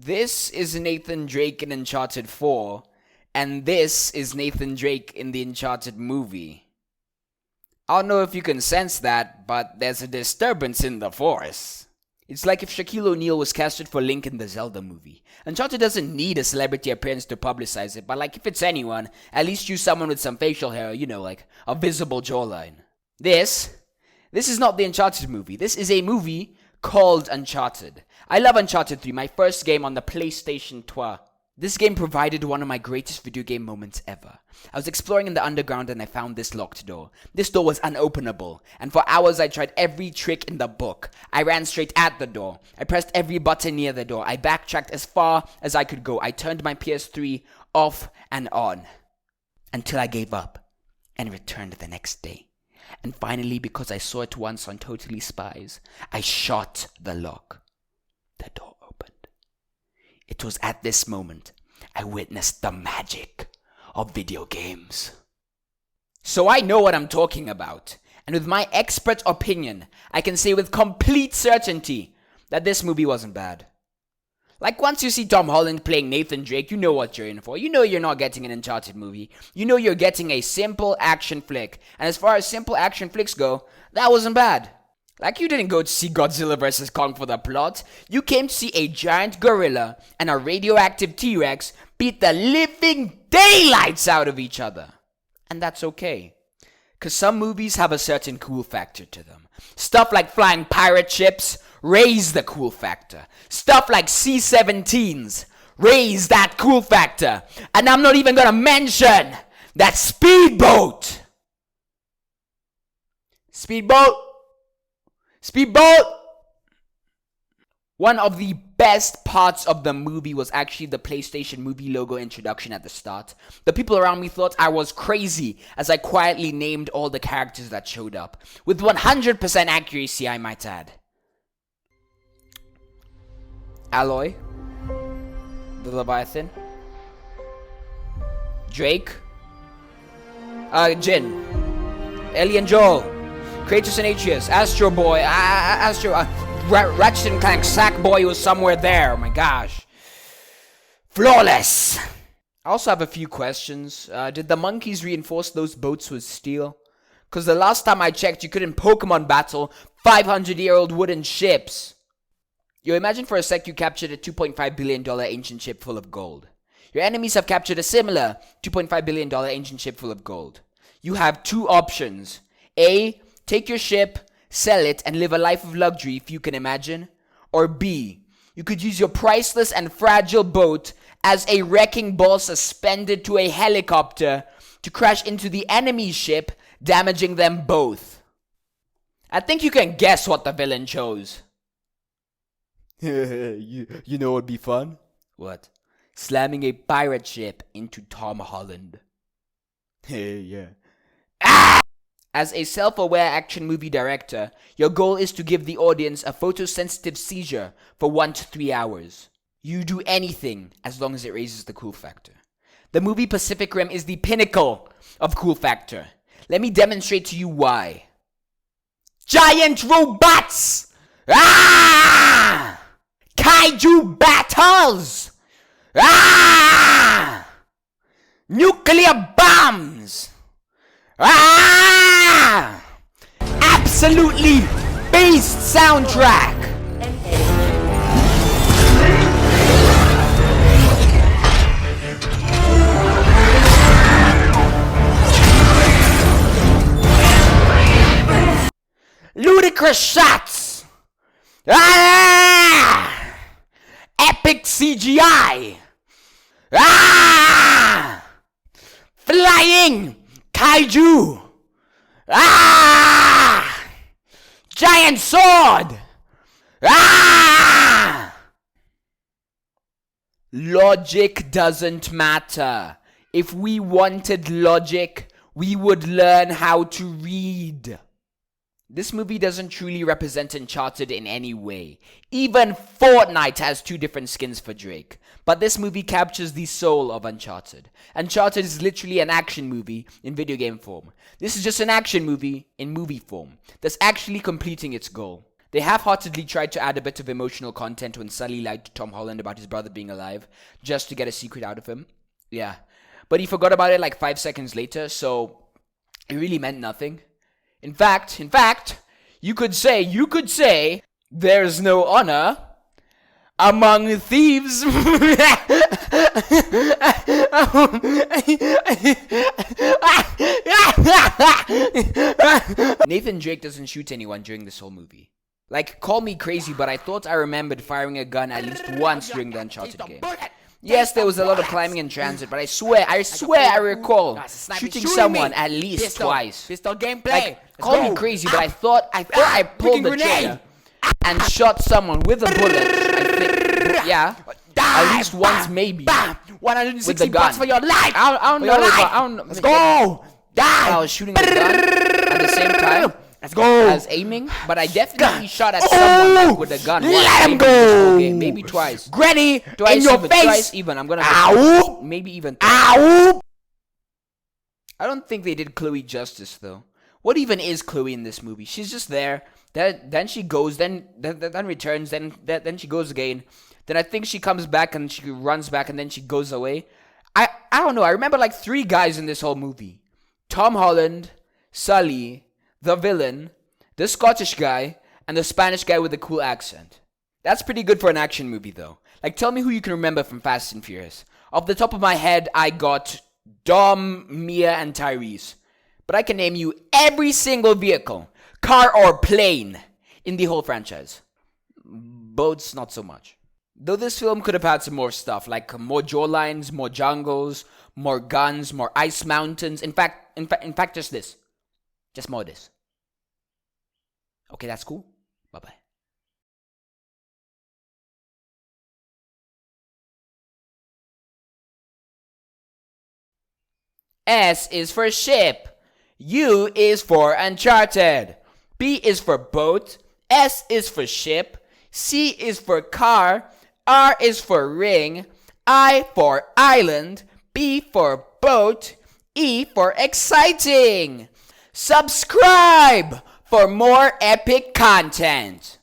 This is Nathan Drake in Uncharted 4, and this is Nathan Drake in the Uncharted movie. I don't know if you can sense that, but there's a disturbance in the force. It's like if Shaquille O'Neal was casted for Link in the Zelda movie. Uncharted doesn't need a celebrity appearance to publicize it, but like if it's anyone, at least use someone with some facial hair, like a visible jawline. This is not the Uncharted movie. This is a movie called Uncharted. I love Uncharted 3, my first game on the PlayStation 2. This game provided one of my greatest video game moments ever. I was exploring in the underground and I found this locked door. This door was unopenable, and for hours I tried every trick in the book. I ran straight at the door. I pressed every button near the door. I backtracked as far as I could go. I turned my PS3 off and on until I gave up and returned the next day. And finally, because I saw it once on Totally Spies, I shot the lock. The door opened. It was at this moment I witnessed the magic of video games. So I know what I'm talking about, and with my expert opinion, I can say with complete certainty that this movie wasn't bad. Like, once you see Tom Holland playing Nathan Drake, you know what you're in for. You know you're not getting an Uncharted movie. You know you're getting a simple action flick. And as far as simple action flicks go, that wasn't bad. Like, you didn't go to see Godzilla vs. Kong for the plot. You came to see a giant gorilla and a radioactive T-Rex beat the living daylights out of each other. And that's okay. Because some movies have a certain cool factor to them. Stuff like flying pirate ships raise the cool factor. Stuff like C-17s raise that cool factor. And I'm not even gonna mention that speedboat. Speedboat. One of the best parts of the movie was actually the PlayStation movie logo introduction at the start. The people around me thought I was crazy as I quietly named all the characters that showed up. With 100% accuracy, I might add. Aloy, the Leviathan, Drake, Jin, Ellie and Joel, Kratos and Atreus, Astro Boy, Ratchet and Clank, Sackboy was somewhere there. Oh my gosh. Flawless. I also have a few questions. Did the monkeys reinforce those boats with steel? Because the last time I checked, you couldn't Pokemon battle 500-year-old wooden ships. Imagine for a sec you captured a $2.5 billion ancient ship full of gold. Your enemies have captured a similar $2.5 billion ancient ship full of gold. You have two options. A, take your ship, sell it, and live a life of luxury if you can imagine. Or B, you could use your priceless and fragile boat as a wrecking ball suspended to a helicopter to crash into the enemy's ship, damaging them both. I think you can guess what the villain chose. you know what'd be fun? What? Slamming a pirate ship into Tom Holland. Yeah. Ah! As a self-aware action movie director, your goal is to give the audience a photosensitive seizure for 1 to 3 hours. You do anything as long as it raises the cool factor. The movie Pacific Rim is the pinnacle of cool factor. Let me demonstrate to you why. Giant robots! Ah! Kaiju battles! Ah! Nuclear bombs! Ah! Absolutely beast soundtrack! Ludicrous shots! Ah! Epic CGI! Ah! Flying Kaiju! Ah! Giant sword! Ah! Logic doesn't matter. If we wanted logic, we would learn how to read. This movie doesn't truly represent Uncharted in any way. Even Fortnite has 2 different skins for Drake. But this movie captures the soul of Uncharted. Uncharted is literally an action movie in video game form. This is just an action movie in movie form that's actually completing its goal. They half-heartedly tried to add a bit of emotional content when Sully lied to Tom Holland about his brother being alive, just to get a secret out of him. Yeah. But he forgot about it like 5 seconds later, so it really meant nothing. In fact, you could say, there's no honor among thieves. Nathan Drake doesn't shoot anyone during this whole movie. Like, call me crazy, but I thought I remembered firing a gun at least once during the Uncharted game. Yes, there was a lot of climbing in transit, but I swear I recall shooting someone at least twice. Pistol gameplay. Like, call me crazy, but I thought I pulled the trigger and shot someone with a bullet. I think, yeah, at least once maybe. 160 bucks for your life. I don't know. Let's go. Die. I was shooting the gun at the same time. Let's go. I was aiming, but I definitely shot at someone with a gun. Let him go. Maybe twice. Granny, Twice in your even, face. Twice even. I'm gonna. Ow. Maybe even. Ow. I don't think they did Chloe justice though. What even is Chloe in this movie? She's just there. Then she goes. Then returns. Then she goes again. Then I think she comes back and she runs back and then she goes away. I don't know. I remember like 3 guys in this whole movie: Tom Holland, Sully, the villain, the Scottish guy, and the Spanish guy with a cool accent. That's pretty good for an action movie, though. Like, tell me who you can remember from Fast and Furious. Off the top of my head, I got Dom, Mia, and Tyrese. But I can name you every single vehicle, car or plane, in the whole franchise. Boats, not so much. Though this film could have had some more stuff, like more jawlines, more jungles, more guns, more ice mountains. In fact, just this. Just more of this. Okay, that's cool. Bye-bye. S is for ship. U is for Uncharted. B is for boat. S is for ship. C is for car. R is for ring. I for island. B for boat. E for exciting. Subscribe for more epic content.